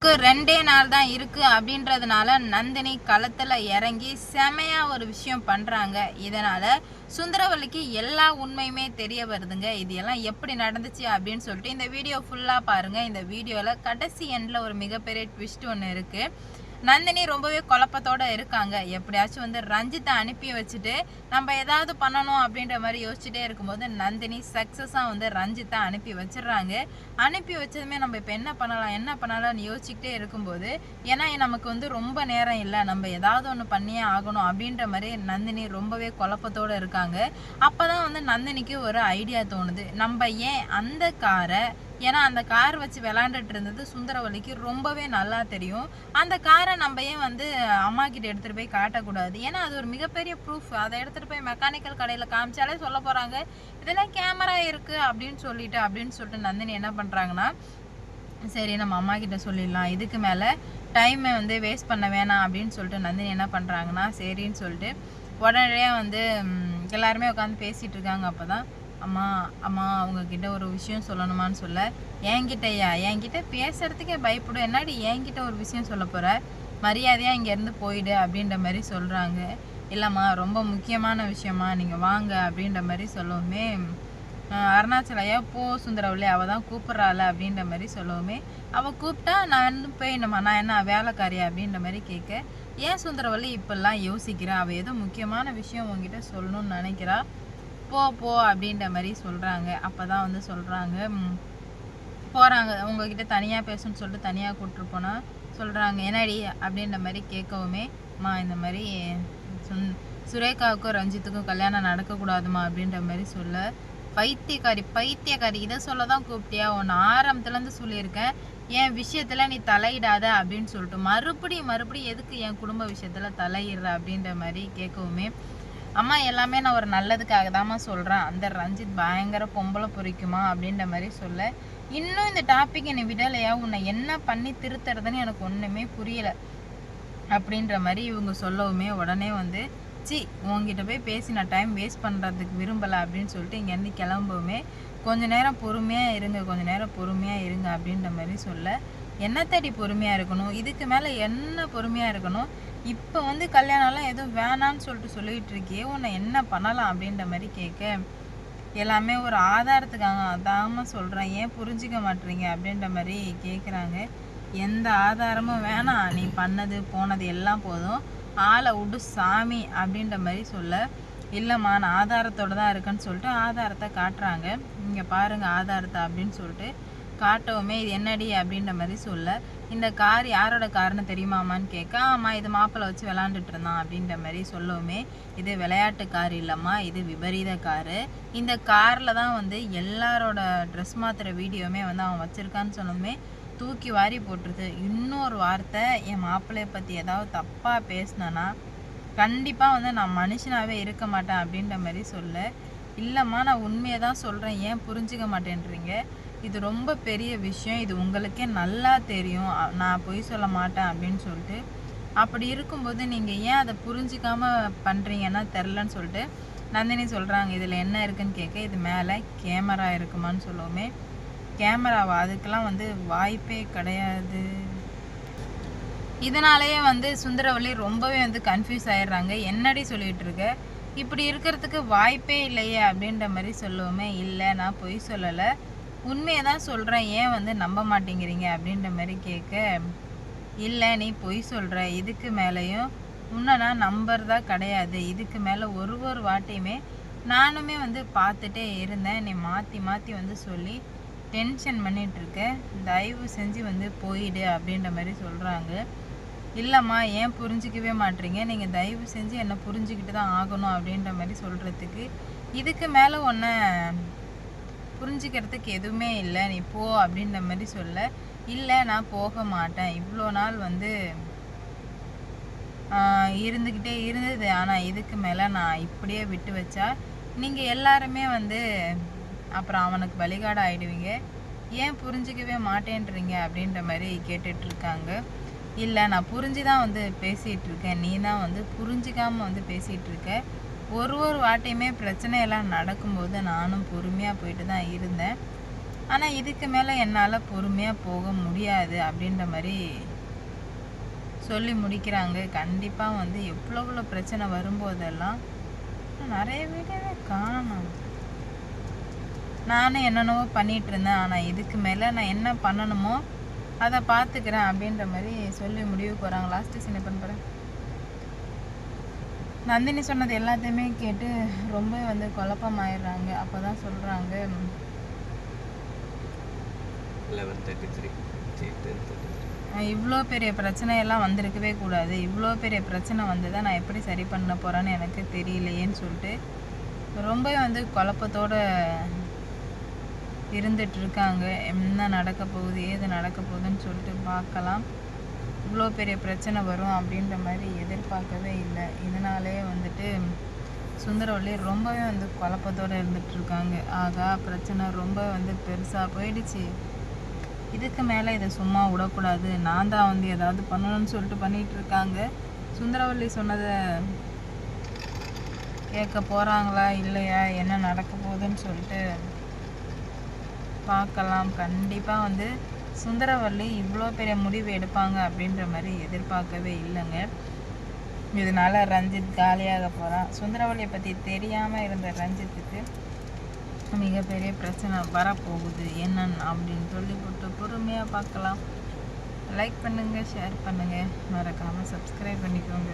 2 நாள் தான் இருக்கு அப்படின்றதுனால நந்தினி களத்துல இறங்கி செமையா ஒரு விஷயம் பண்றாங்க. இதனால சுந்தரவல்லிக்கு எல்லா உண்மையுமே தெரிய வருதுங்க. இது எல்லாம் எப்படி நடந்துச்சு அப்படின்னு சொல்லிட்டு இந்த வீடியோ ஃபுல்லா பாருங்க. இந்த வீடியோல கடைசி எண்ட்ல ஒரு மிகப்பெரிய ட்விஸ்ட் ஒன்று இருக்கு. நந்தினி ரொம்பவே குழப்பத்தோட இருக்காங்க. எப்படியாச்சும் ரஞ்சித்தை அனுப்பி வச்சுட்டு நம்ம ஏதாவது பண்ணணும் அப்படின்ற மாதிரி யோசிச்சுட்டே இருக்கும்போது நந்தினி சக்ஸஸாக ரஞ்சித்தை அனுப்பி வச்சிடுறாங்க. அனுப்பி வச்சதுமே நம்ம இப்போ என்ன பண்ணலாம்னு யோசிச்சுக்கிட்டே இருக்கும்போது, ஏன்னா நமக்கு ரொம்ப நேரம் இல்லை, நம்ம ஏதாவது ஒன்று பண்ணியே ஆகணும் அப்படின்ற மாதிரி நந்தினி ரொம்பவே குழப்பத்தோடு இருக்காங்க. அப்போ தான் நந்தினிக்கு ஒரு ஐடியா தோணுது. நம்ம ஏன் அந்த காரை, ஏன்னா அந்த கார் வச்சு விளாண்டுட்டு இருந்தது சுந்தரவல்லிக்கு ரொம்பவே நல்லா தெரியும். அந்த காரை நம்ம ஏன் அம்மா கிட்ட எடுத்துகிட்டு போய் காட்டக்கூடாது? ஏன்னா அது ஒரு மிகப்பெரிய ப்ரூஃப். அதை எடுத்துகிட்டு போய் மெக்கானிக்கல் கடையில் காமிச்சாலே சொல்ல போகிறாங்க இதெல்லாம் கேமரா இருக்குது அப்படின்னு சொல்லிட்டு நந்தினி என்ன பண்ணுறாங்கன்னா, சரி நம்ம அம்மா கிட்ட சொல்லிடலாம், இதுக்கு மேலே டைமை வேஸ்ட் பண்ண வேணாம் அப்படின்னு சொல்லிட்டு நந்தினி என்ன பண்ணுறாங்கன்னா, சரின்னு சொல்லிட்டு உடனடியாக எல்லாருமே உட்காந்து பேசிகிட்டு இருக்காங்க. அப்போ தான் அம்மா அம்மா அவங்கக்கிட்ட ஒரு விஷயம் சொல்லணுமான்னு சொல்ல, என்கிட்ட பேசுகிறதுக்கே பயப்படும், என்னாடி என்கிட்ட ஒரு விஷயம் சொல்ல போகிற, மரியாதையாக இங்கேருந்து போயிடு அப்படின்ற மாதிரி சொல்கிறாங்க. இல்லைம்மா ரொம்ப முக்கியமான விஷயமா, நீங்கள் வாங்க அப்படின்ற மாதிரி சொல்லவுமே, அருணாச்சலையா போ சுந்தரவல்லி அவள் தான் கூப்பிட்றாள் அப்படின்ற மாதிரி சொல்லவுமே, அவள் கூப்பிட்டா நான் போயிடணுமா, நான் என்ன வேலைக்காரியா அப்படின்ற மாதிரி கேட்க, ஏன் சுந்தரவல்லி இப்பெல்லாம் யோசிக்கிறா, அவள் ஏதோ முக்கியமான விஷயம் உங்ககிட்ட சொல்லணும்னு நினைக்கிறா, போ அப்படின்ற மாதிரி சொல்கிறாங்க. அப்போ தான் சொல்கிறாங்க, போகிறாங்க உங்ககிட்ட தனியாக பேசணும்னு சொல்லிட்டு தனியாக கூப்பிட்டு போனால் சொல்கிறாங்க, என்னடி அப்படின்ற மாதிரி கேட்கவுமே, அம்மா இந்த மாதிரி சுரேகாவுக்கும் ரஞ்சித்துக்கும் கல்யாணம் நடக்கக்கூடாதுமா அப்படின்ற மாதிரி சொல்ல, பைத்தியக்காரி இதை சொல்ல தான் கூப்பிட்டியா, உன்னை ஆரம்பத்துலேருந்து சொல்லியிருக்கேன் என் விஷயத்தில் நீ தலையிடாத அப்படின்னு சொல்லிட்டு மறுபடியும் எதுக்கு என் குடும்ப விஷயத்தில் தலையிடுற அப்படின்ற மாதிரி கேட்கவுமே, அம்மா எல்லாமே நான் ஒரு நல்லதுக்காக தாம்மா சொல்கிறேன், அந்த ரஞ்சித் பயங்கர பொம்பளை பொறிக்குமா அப்படின்ற மாதிரி சொல்ல, இன்னும் இந்த டாபிக் என்னை விடலையா, உன்னை என்ன பண்ணி திருத்துறதுன்னு எனக்கு ஒன்றுமே புரியலை அப்படின்ற மாதிரி இவங்க சொல்லவுமே, உடனே உங்ககிட்ட போய் பேசி நான் டைம் வேஸ்ட் பண்ணுறதுக்கு விரும்பலை அப்படின்னு சொல்லிட்டு இங்கேருந்து கிளம்புமே, கொஞ்சம் நேரம் பொறுமையாக இருங்க அப்படின்ற மாதிரி சொல்ல, என்ன தேடி பொறுமையாக இருக்கணும், இதுக்கு மேலே என்ன பொறுமையாக இருக்கணும், இப்போ கல்யாணம்லாம் எதுவும் வேணான்னு சொல்லிட்டு இருக்கியே, உன்னை என்ன பண்ணலாம் அப்படின்ற மாதிரி கேட்க, எல்லாமே ஒரு ஆதாரத்துக்காக அதாம சொல்கிறேன், ஏன் புரிஞ்சிக்க மாட்டீங்க அப்படின்ற மாதிரி கேட்குறாங்க. எந்த ஆதாரமும் வேணாம், நீ பண்ணது போனது எல்லாம் போதும், ஆளை விடு சாமி அப்படின்ற மாதிரி சொல்ல, இல்லைம்மா நான் ஆதாரத்தோடு தான் இருக்கேன்னு சொல்லிட்டு ஆதாரத்தை காட்டுறாங்க. இங்கே பாருங்கள் ஆதாரத்தை அப்படின்னு சொல்லிட்டு காட்டவுமே, இது என்னடி அப்படின்ற மாதிரி சொல்ல, இந்த கார் யாரோட காருன்னு தெரியுமாமான்னு கேட்க, ஆமாம் இது மாப்பிள்ளை வச்சு விளாண்டுட்டு இருந்தான் அப்படின்ற மாதிரி சொல்லவுமே, இது விளையாட்டு கார் இல்லைம்மா, இது விபரீத காரு, இந்த காரில் தான் எல்லாரோட ட்ரெஸ் மாற்றுற வீடியோவுமே அவன் வச்சுருக்கான்னு சொன்னதுமே தூக்கி வாரி போட்டுருது. இன்னொரு வார்த்தை என் மாப்பிள்ளையை பற்றி ஏதாவது தப்பாக பேசினேன்னா கண்டிப்பாக நான் மனுஷனாகவே இருக்க மாட்டேன் அப்படின்ற மாதிரி சொல்ல, இல்லைம்மா நான் உண்மையை தான் சொல்கிறேன், ஏன் புரிஞ்சிக்க மாட்டேன்றீங்க, இது ரொம்ப பெரிய விஷயம், இது உங்களுக்கே நல்லா தெரியும், நான் பொய் சொல்ல மாட்டேன் அப்படின்னு சொல்லிட்டு, அப்படி இருக்கும்போது நீங்கள் ஏன் அதை புரிஞ்சிக்காமல் பண்ணுறீங்கன்னா தெரிலன்னு சொல்லிட்டு நந்தினி சொல்கிறாங்க. இதில் என்ன இருக்குன்னு கேட்க, இது மேலே கேமரா இருக்குமான்னு சொல்லவுமே, கேமராவா, அதுக்கெல்லாம் வாய்ப்பே கிடையாது. இதனாலேயே சுந்தரவல்லி ரொம்பவே கன்ஃபியூஸ் ஆயிடுறாங்க. என்னடி சொல்லிகிட்டு இருக்க, இப்படி இருக்கிறதுக்கு வாய்ப்பே இல்லையே அப்படின்ற மாதிரி சொல்லுவோமே, இல்லை நான் பொய் சொல்லலை, உண்மையை தான் சொல்கிறேன், ஏன் நம்ப மாட்டேங்கிறீங்க அப்படின்ற மாதிரி கேட்க, இல்லை நீ பொய் சொல்கிற, இதுக்கு மேலேயும் உன்னை நான் நம்புறதா கிடையாது, இதுக்கு மேலே ஒரு வாட்டையுமே நானுமே பார்த்துட்டே இருந்தேன், நீ மாற்றி சொல்லி டென்ஷன் பண்ணிகிட்ருக்க, தயவு செஞ்சு போயிடு அப்படின்ற மாதிரி சொல்கிறாங்க. இல்லைம்மா ஏன் புரிஞ்சிக்கவே மாட்டீங்க, நீங்கள் தயவு செஞ்சு என்னை புரிஞ்சுக்கிட்டு தான் ஆகணும் அப்படின்ற மாதிரி சொல்கிறதுக்கு, இதுக்கு மேலே ஒன்றை புரிஞ்சுக்கிறதுக்கு எதுவுமே இல்லை, நீ போ அப்படின்ற மாதிரி சொல்ல, இல்லை நான் போக மாட்டேன், இவ்வளோ நாள் இருந்துக்கிட்டே இருந்தது, ஆனால் இதுக்கு மேலே நான் இப்படியே விட்டு வச்சா நீங்கள் எல்லாருமே அப்புறம் அவனுக்கு பலிகாடு ஆகிடுவீங்க, ஏன் புரிஞ்சிக்கவே மாட்டேன்றீங்க அப்படின்ற மாதிரி கேட்டுட்ருக்காங்க. இல்லை நான் புரிஞ்சு தான் பேசிகிட்ருக்கேன், நீ தான் புரிஞ்சிக்காமல் பேசிகிட்ருக்க, ஒரு வாட்டையுமே பிரச்சனையெல்லாம் நடக்கும்போது நானும் பொறுமையாக போயிட்டு தான் இருந்தேன், ஆனால் இதுக்கு மேலே என்னால் பொறுமையாக போக முடியாது அப்படின்ற மாதிரி சொல்லி முடிக்கிறாங்க. கண்டிப்பாக வந்து எவ்வளோ பிரச்சனை வரும்போதெல்லாம் நிறைய வீடியோவே காணும். நானும் என்னென்னவோ பண்ணிகிட்டு இருந்தேன், ஆனால் இதுக்கு மேலே நான் என்ன பண்ணணுமோ அதை பார்த்துக்கிறேன் அப்படின்ற மாதிரி சொல்லி முடிவுக்கு வராங்க. லாஸ்ட்டு சீன் பண்ண போகிறேன். நந்தினி சொன்னது எல்லாத்தையுமே கேட்டு ரொம்ப வந்து குழப்பமாயிடுறாங்க. அப்போ தான் சொல்கிறாங்க, 11:33 இவ்வளோ பெரிய பிரச்சனையெல்லாம் வந்திருக்கவே கூடாது, இவ்வளோ பெரிய பிரச்சனை வந்ததை நான் எப்படி சரி பண்ண போகிறேன்னு எனக்கு தெரியலையேன்னு சொல்லிட்டு ரொம்ப வந்து குழப்பத்தோடு இருந்துகிட்ருக்காங்க. என்ன நடக்க போகுது ஏது நடக்க போகுதுன்னு சொல்லிட்டு பார்க்கலாம். இவ்வளோ பெரிய பிரச்சனை வரும் அப்படின்ற மாதிரி எதிர்பார்க்கவே இல்லை. இதனாலே வந்துட்டு சுந்தரவள்ளி ரொம்பவே வந்து குழப்பத்தோடு இருந்துகிட்ருக்காங்க. ஆகா, பிரச்சனை ரொம்ப வந்து பெருசாக போயிடுச்சு, இதுக்கு மேலே இதை சும்மா விடக்கூடாது, நான் தான் வந்து ஏதாவது பண்ணணும்னு சொல்லிட்டு பண்ணிகிட்ருக்காங்க. சுந்தரவள்ளி சொன்னதை கேட்க போகிறாங்களா இல்லையா, என்ன நடக்க போகுதுன்னு சொல்லிட்டு பார்க்கலாம். கண்டிப்பாக வந்து சுந்தரவள்ளி இவ்வளோ பெரிய முடிவு எடுப்பாங்க அப்படின்ற மாதிரி எதிர்பார்க்கவே இல்லைங்க. இதனால் ரஞ்சித் காலியாக போகிறான். சுந்தரவள்ளியை பற்றி தெரியாமல் இருந்த ரஞ்சித்துக்கு மிகப்பெரிய பிரச்சனை வரப்போகுது என்னன்னு அப்படின்னு சொல்லி போட்டு பொறுமையாக பார்க்கலாம். லைக் பண்ணுங்கள், ஷேர் பண்ணுங்கள், மறக்காமல் சப்ஸ்கிரைப் பண்ணிக்கோங்க.